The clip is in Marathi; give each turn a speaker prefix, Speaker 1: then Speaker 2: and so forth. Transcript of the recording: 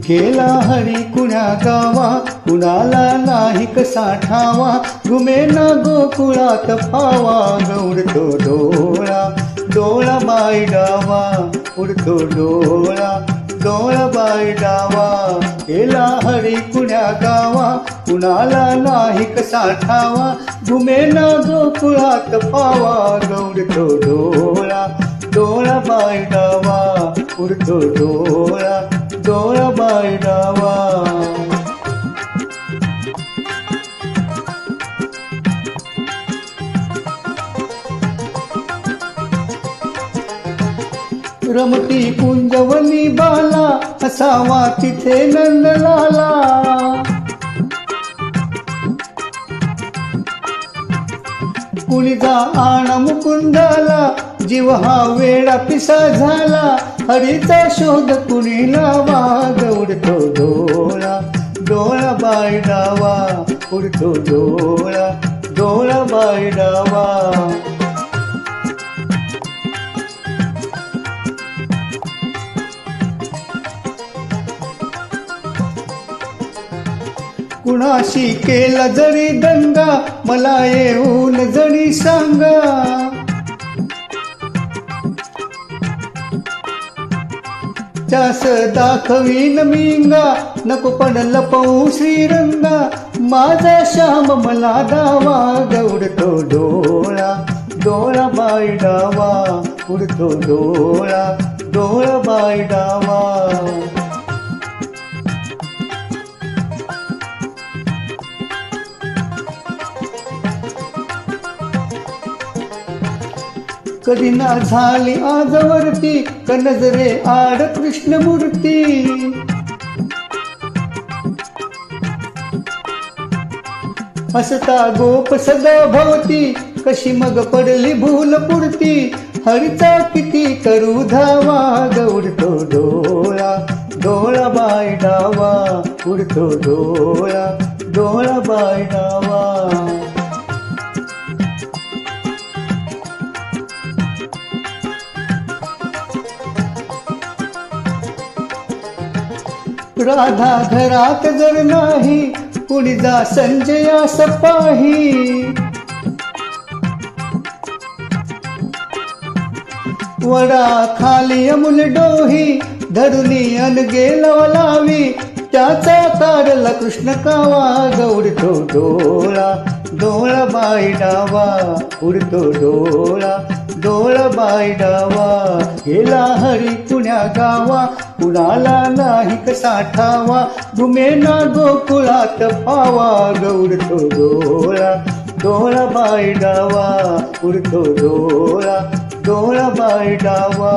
Speaker 1: गेला हरी कुण्या गावा, कुणाला नाही कसा ठावा, घुमेना गोकुळात फावा, उडतो डोळा डोळा बाई डावा, उडतो डोळा डोळा बाई डावा. गेला हरी कुण्या गावा, कुणाला नाही कसा ठावा, घुमेना गोकुळात फावा, उडतो डोळा डोळा बाई डावा, उडतो डोळा डोळा बाई डावा. रमती कुंजवनी बाला, असावा तिथे नंदलाला, कुणीचा आण मुकुंदाला, जीव हा वेळा पिसा झाला, हरीचा शोध कुणी लावा, उडतो डोळा डोळा बाई डावा, उडतो डोळा डोळा बाई डावा. कुणाशी केला जरी दंगा, मला येऊन जरी सांगा, त्यास दाखवीन मिंगा, नको पण लपवू श्रीरंगा, माझा श्याम मला दावा, उडतो डोळा डोळा बाई डावा, उडतो डोळा डोळा बाई डावा. कधी ना झाली आजवरती, नजरे आड कृष्णमूर्ती, हसता गोप सदा भवती, कशी मग पडली भूल पुरती, हरीचा किती करू धावा, उडतो डोळा डोळा बाई डावा, उडतो डोळा डोळा बाई डावा. राधा घरात जर नाही, कुणी जा संजयास पाही, वडा खाली अमुल डोही, धरुनी अनगे लावी, त्याचा काढला कृष्ण कावा, उडतो डोळा डोळा बाई डावा, उडतो डोळा डोळा बाई डावा. गेला हरी कुण्या गावा, कुणाला नाही कसा ठावा, घुमेना गोकुळात फावा, उडतो डोळा डोळा बाई डावा, उडतो डोळा डोळा बाई डावा.